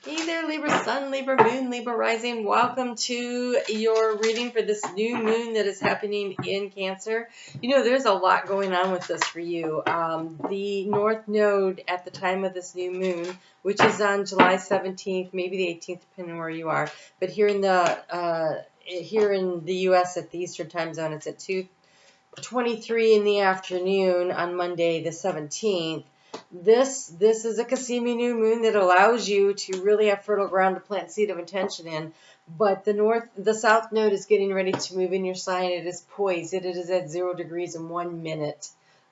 Hey there, Libra Sun, Libra Moon, Libra Rising. Welcome to your reading for this new moon that is happening in Cancer. You know, there's a lot going on with this for you. The North Node at the time of this new moon, which is on July 17th, maybe the 18th, depending on where you are. But here in the U.S. at the Eastern Time Zone, it's at 2:23 in the afternoon on Monday the 17th. This is a Cassimi new moon that allows you to really have fertile ground to plant seed of intention in. But the south node is getting ready to move in your sign. It is poised. It is at 0 degrees in 1 minute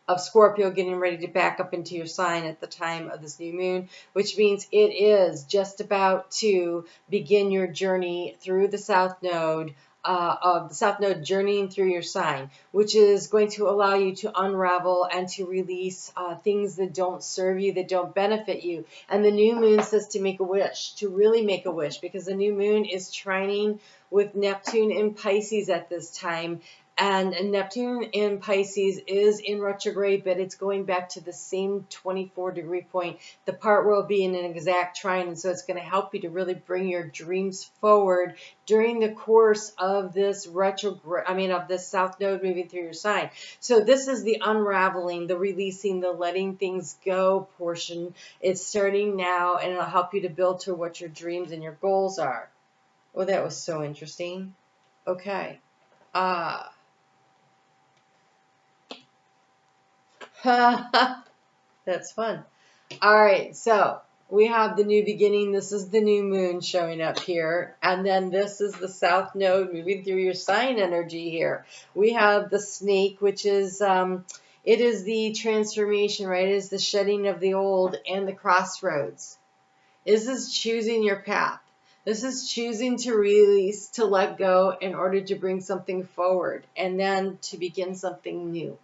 of Scorpio, getting ready to back up into your sign at the time of this new moon, which means it is just about to begin your journey through the south node. Of the south node journeying through your sign, which is going to allow you to unravel and to release things that don't serve you, that don't benefit you. And the new moon says to make a wish, to really make a wish, because the new moon is trining with Neptune in Pisces at this time. And Neptune in Pisces is in retrograde, but it's going back to the same 24-degree point, the part where it'll be in an exact trine. And so it's going to help you to really bring your dreams forward during the course of this of this south node moving through your sign. So this is the unraveling, the releasing, the letting things go portion. It's starting now, and it'll help you to build to what your dreams and your goals are. Oh, that was so interesting. Okay. That's fun. All right, so we have the new beginning. This is the new moon showing up here. And then this is the south node moving through your sign energy here. We have the snake, which is, it is the transformation, right? It is the shedding of the old and the crossroads. This is choosing your path. This is choosing to release, to let go in order to bring something forward and then to begin something new.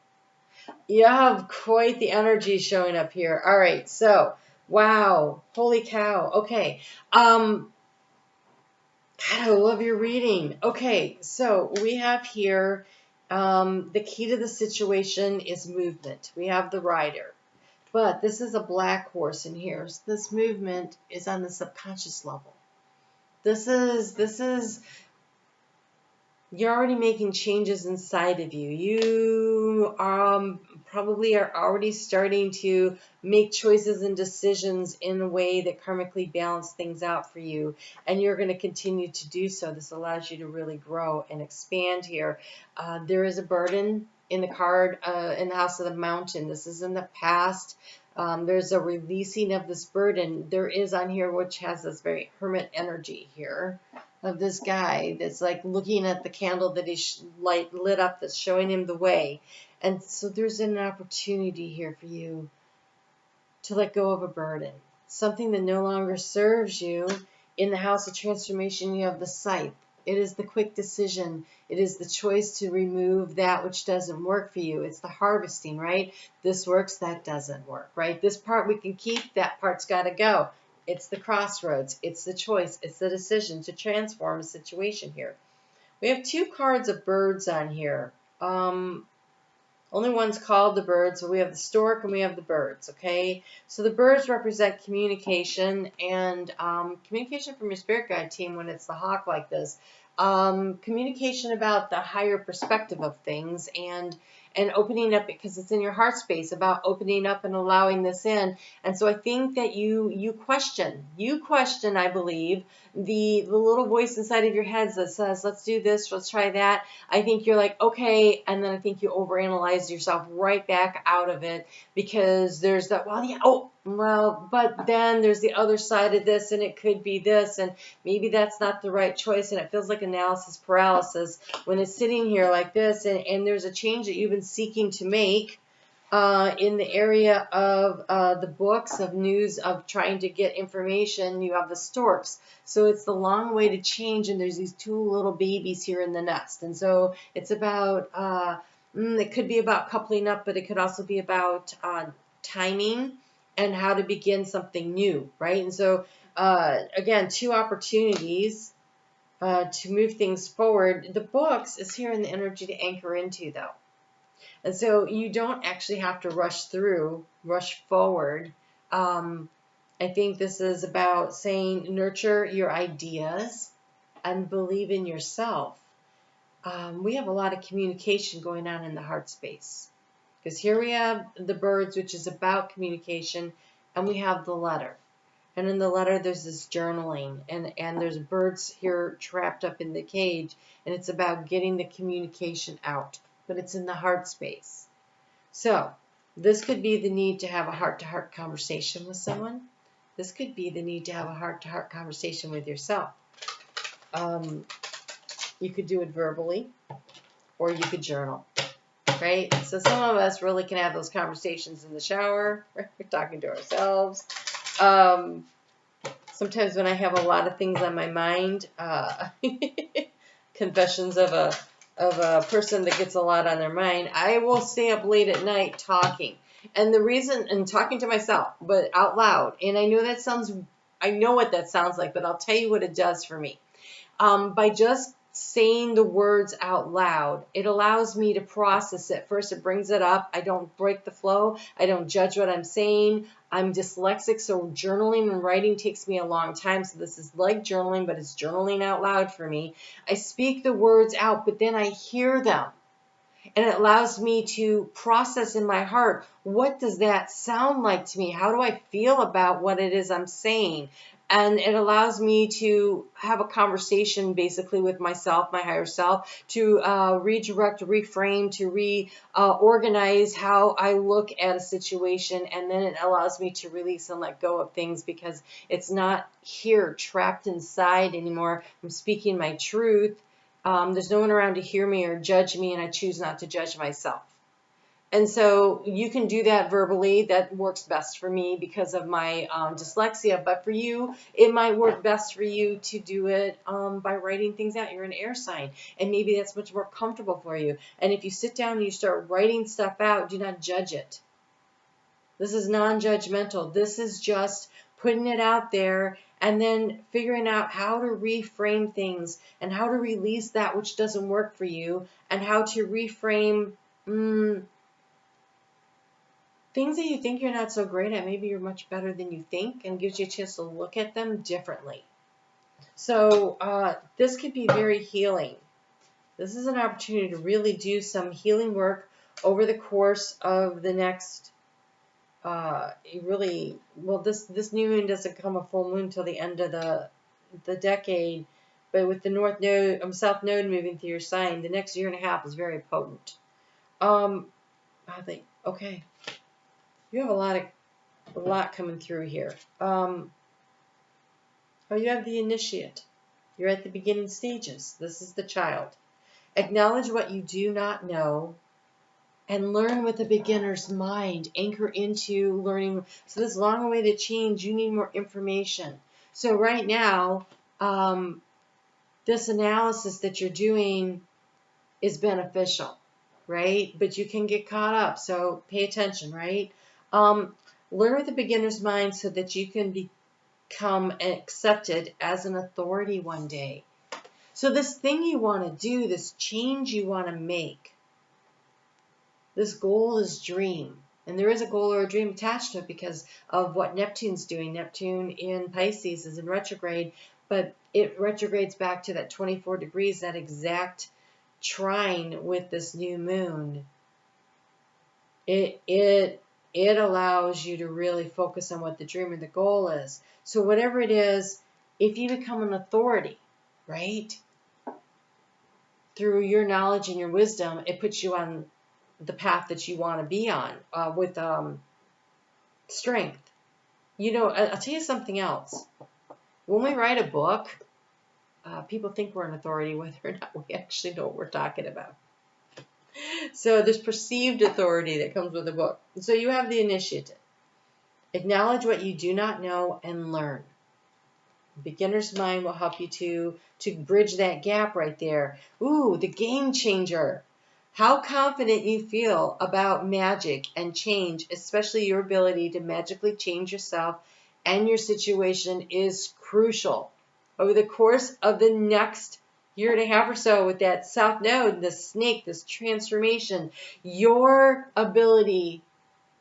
You have quite the energy showing up here. All right, so wow, holy cow. Okay, God, I love your reading. Okay, so we have here the key to the situation is movement. We have the rider, but this is a black horse in here. So this movement is on the subconscious level. This is you're already making changes inside of you. You probably are already starting to make choices and decisions in a way that karmically balance things out for you. And you're going to continue to do so. This allows you to really grow and expand here. There is a burden in the card in the House of the Mountain. This is in the past. There's a releasing of this burden. There is on here, which has this very hermit energy here, of this guy that's like looking at the candle that he lit up that's showing him the way. And so there's an opportunity here for you to let go of a burden, something that no longer serves you. In the House of Transformation, you have the scythe. It is the quick decision. It is the choice to remove that which doesn't work for you. It's the harvesting, right? This works, that doesn't work, right? This part we can keep, that part's got to go. It's the crossroads. It's the choice. It's the decision to transform a situation here. We have two cards of birds on here. Only one's called the bird, so we have the stork and we have the birds, okay? So the birds represent communication and communication from your spirit guide team when it's the hawk like this. Communication about the higher perspective of things and opening up, because it's in your heart space, about opening up and allowing this in. And so I think that you question, I believe, the little voice inside of your head that says, let's do this, let's try that. I think you're like, okay, and then I think you overanalyze yourself right back out of it, because there's that, but then there's the other side of this, and it could be this, and maybe that's not the right choice, and it feels like analysis paralysis when it's sitting here like this, and there's a change that you've been seeking to make in the area of the books, of news, of trying to get information. You have the storks. So it's the long way to change, and there's these two little babies here in the nest. And so it's about, it could be about coupling up, but it could also be about timing and how to begin something new, right? And so, again, two opportunities to move things forward. The books is here in the energy to anchor into, though. And so you don't actually have to rush forward. I think this is about saying nurture your ideas and believe in yourself. We have a lot of communication going on in the heart space. Because here we have the birds, which is about communication, and we have the letter. And in the letter, there's this journaling, and there's birds here trapped up in the cage, and it's about getting the communication out, but it's in the heart space. So this could be the need to have a heart-to-heart conversation with someone. This could be the need to have a heart-to-heart conversation with yourself. You could do it verbally, or you could journal, right? So some of us really can have those conversations in the shower, right? We're talking to ourselves. Sometimes when I have a lot of things on my mind, confessions of a person that gets a lot on their mind, I will stay up late at night talking. And the reason, and talking to myself, but out loud. And I know what that sounds like, but I'll tell you what it does for me. By just saying the words out loud, it allows me to process it. First, it brings it up. I don't break the flow. I don't judge what I'm saying. I'm dyslexic, so journaling and writing takes me a long time. So this is like journaling, but it's journaling out loud for me. I speak the words out, but then I hear them. And it allows me to process in my heart, what does that sound like to me? How do I feel about what it is I'm saying? And it allows me to have a conversation basically with myself, my higher self, to redirect, reframe, to reorganize how I look at a situation. And then it allows me to release and let go of things because it's not here trapped inside anymore. I'm speaking my truth. There's no one around to hear me or judge me, and I choose not to judge myself. And so you can do that verbally. That works best for me because of my dyslexia. But for you, it might work best for you to do it by writing things out. You're an air sign, and maybe that's much more comfortable for you. And if you sit down and you start writing stuff out, do not judge it. This is non-judgmental. This is just putting it out there and then figuring out how to reframe things and how to release that which doesn't work for you and how to reframe things that you think you're not so great at. Maybe you're much better than you think, and gives you a chance to look at them differently. So this could be very healing. This is an opportunity to really do some healing work over the course of the next this new moon doesn't come a full moon till the end of the decade, but with the south node moving through your sign, the next year and a half is very potent. I think, okay, you have a lot coming through here. You have the initiate. You're at the beginning stages. This is the child. Acknowledge what you do not know and learn with a beginner's mind. Anchor into learning. So this long-awaited change, you need more information. So right now, this analysis that you're doing is beneficial, right? But you can get caught up, so pay attention, right? Learn with a beginner's mind so that you can become accepted as an authority one day. So this thing you want to do, this change you want to make, this goal, this dream, and there is a goal or a dream attached to it because of what Neptune's doing. Neptune in Pisces is in retrograde, but it retrogrades back to that 24 degrees, that exact trine with this new moon. It allows you to really focus on what the dream or the goal is. So whatever it is, if you become an authority, right, through your knowledge and your wisdom, it puts you on the path that you want to be on with strength. You know, I'll tell you something else. When we write a book, people think we're an authority, whether or not we actually know what we're talking about. So there's perceived authority that comes with a book. So you have the initiative. Acknowledge what you do not know and learn. Beginner's mind will help you to bridge that gap right there. Ooh, the game changer. How confident you feel about magic and change, especially your ability to magically change yourself and your situation, is crucial. Over the course of the next year and a half or so with that south node, this snake, this transformation, your ability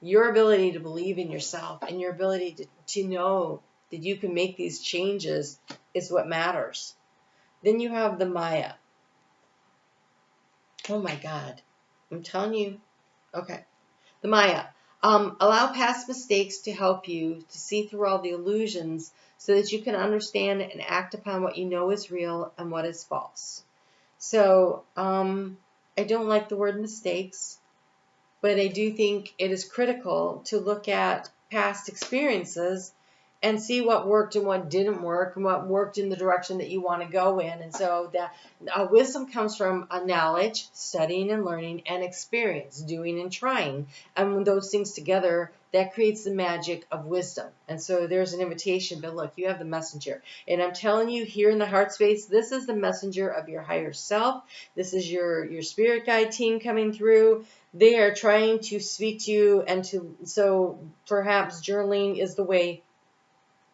to believe in yourself and your ability to know that you can make these changes is what matters. Then you have the Maia. Oh my God. I'm telling you. Okay. The Maia. Allow past mistakes to help you to see through all the illusions so that you can understand and act upon what you know is real and what is false. So, I don't like the word mistakes, but I do think it is critical to look at past experiences and see what worked and what didn't work and what worked in the direction that you want to go in. And so that wisdom comes from knowledge, studying and learning, and experience, doing and trying. And when those things together, that creates the magic of wisdom. And so there's an invitation, but look, you have the messenger. And I'm telling you here in the heart space, this is the messenger of your higher self. This is your spirit guide team coming through. They are trying to speak to you, and so perhaps journaling is the way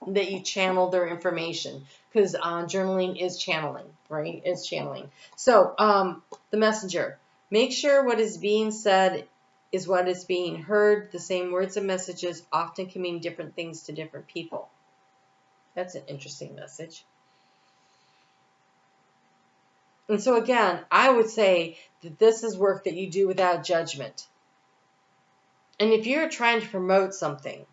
that you channel their information, because journaling is channeling, right? It's channeling. So the messenger, make sure what is being said is what is being heard. The same words and messages often can mean different things to different people. That's an interesting message. And so again, I would say that this is work that you do without judgment. And if you're trying to promote something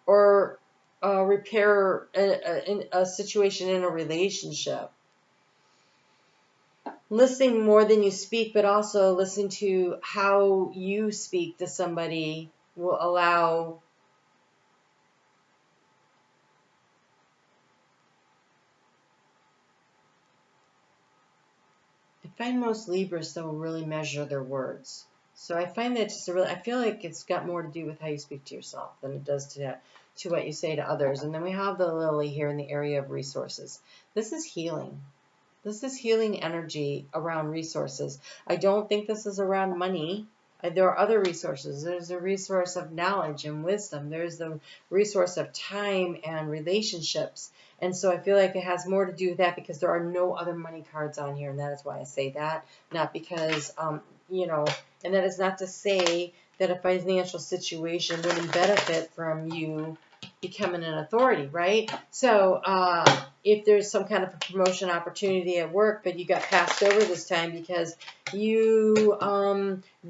or repair a situation in a relationship, listening more than you speak, but also listen to how you speak to somebody will allow I find most Libras, though, really measure their words. So I find that just I feel like it's got more to do with how you speak to yourself than it does to what you say to others. And then we have the Lily here in the area of resources. This is healing. This is healing energy around resources. I don't think this is around money. There are other resources. There's a resource of knowledge and wisdom. There's the resource of time and relationships. And so I feel like it has more to do with that, because there are no other money cards on here. And that is why I say that. Not because, and that is not to say that a financial situation wouldn't benefit from you becoming an authority, right? So if there's some kind of a promotion opportunity at work, but you got passed over this time because you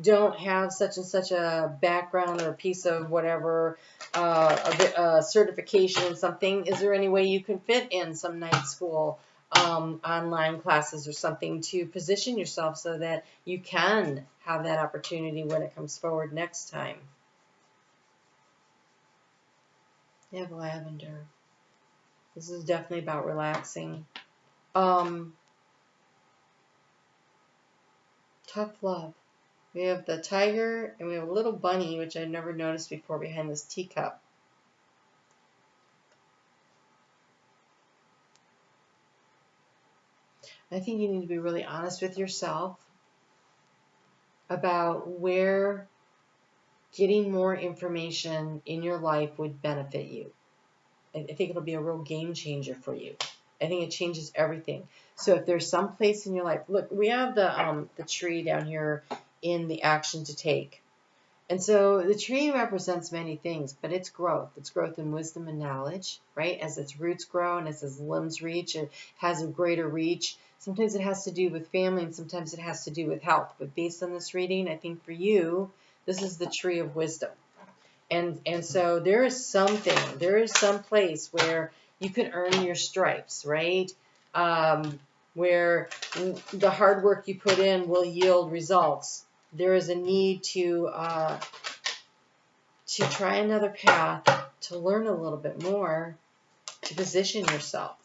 don't have such and such a background or a piece of whatever, a certification in something, is there any way you can fit in some night school online classes or something to position yourself so that you can have that opportunity when it comes forward next time? You have lavender. This is definitely about relaxing. Tough love. We have the tiger, and we have a little bunny, which I never noticed before, behind this teacup. I think you need to be really honest with yourself about where getting more information in your life would benefit you. I think it'll be a real game changer for you. I think it changes everything. So if there's some place in your life, look, we have the tree down here in the action to take. And so the tree represents many things, but it's growth. It's growth in wisdom and knowledge, right? As its roots grow and as its limbs reach, it has a greater reach. Sometimes it has to do with family, and sometimes it has to do with health. But based on this reading, I think for you, this is the tree of wisdom. And so there is some place where you can earn your stripes, right? Where the hard work you put in will yield results. There is a need to try another path, to learn a little bit more, to position yourself.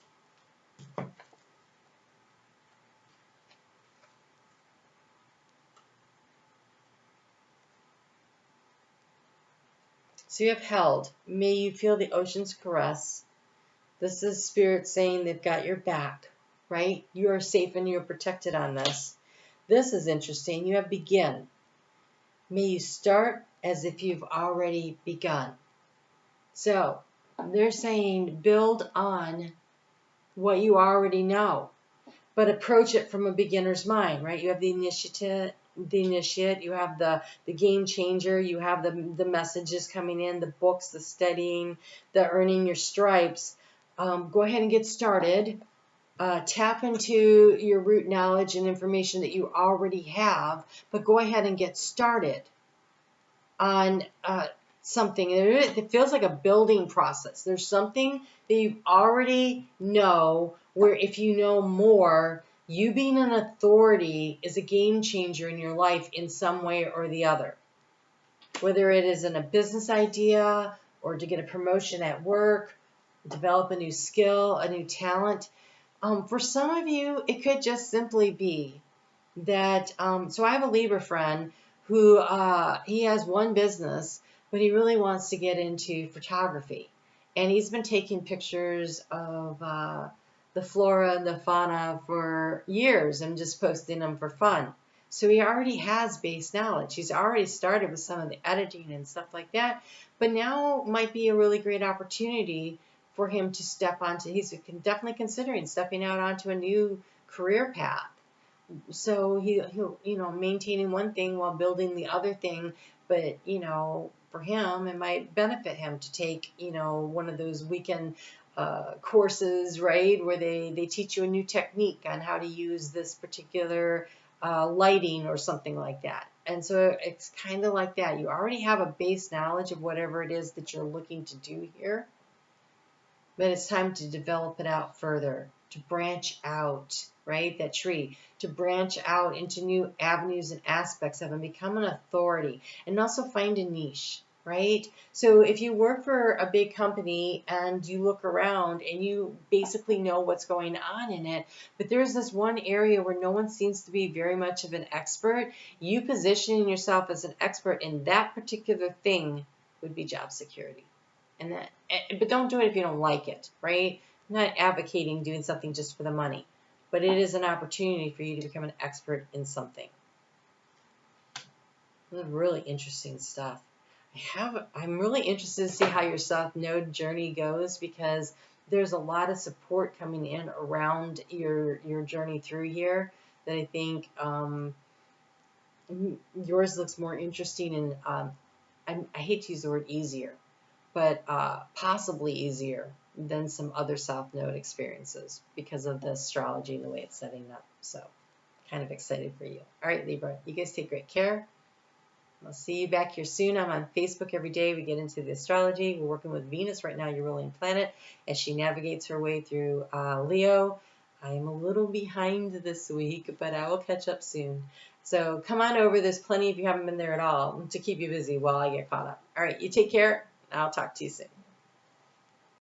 So you have held. May you feel the ocean's caress. This is Spirit saying they've got your back, right? You are safe and you're protected on this. This is interesting. You have begin. May you start as if you've already begun. So they're saying build on what you already know, but approach it from a beginner's mind, right? You have the the initiate, you have the game changer, you have the messages coming in, the books, the studying, the earning your stripes. Go ahead and get started. Tap into your root knowledge and information that you already have, but go ahead and get started on something. It feels like a building process. There's something that you already know, where if you know more, you being an authority is a game changer in your life in some way or the other. Whether it is in a business idea or to get a promotion at work, develop a new skill, a new talent. For some of you, it could just simply be that, so I have a Libra friend who he has one business, but he really wants to get into photography. And he's been taking pictures of the flora and the fauna for years and just posting them for fun. So he already has base knowledge. He's already started with some of the editing and stuff like that. But now might be a really great opportunity for him to step onto, he's definitely considering stepping out onto a new career path. So he'll, maintaining one thing while building the other thing. But, for him, it might benefit him to take, one of those weekend courses, right, where they teach you a new technique on how to use this particular lighting or something like that. And so it's kind of like that. You already have a base knowledge of whatever it is that you're looking to do here, but it's time to develop it out further, to branch out, right? That tree, to branch out into new avenues and aspects of and become an authority, and also find a niche, right? So if you work for a big company and you look around and you basically know what's going on in it, but there's this one area where no one seems to be very much of an expert, you positioning yourself as an expert in that particular thing would be job security. But don't do it if you don't like it, right? I'm not advocating doing something just for the money, but it is an opportunity for you to become an expert in something. This is really interesting stuff. I'm really interested to see how your South Node journey goes, because there's a lot of support coming in around your journey through here that I think yours looks more interesting and I hate to use the word easier, but possibly easier than some other South Node experiences because of the astrology and the way it's setting up. So kind of excited for you. All right, Libra, you guys take great care. I'll see you back here soon. I'm on Facebook every day. We get into the astrology. We're working with Venus right now, your ruling planet, as she navigates her way through Leo. I am a little behind this week, but I will catch up soon. So come on over. There's plenty if you haven't been there at all to keep you busy while I get caught up. All right, you take care. I'll talk to you soon.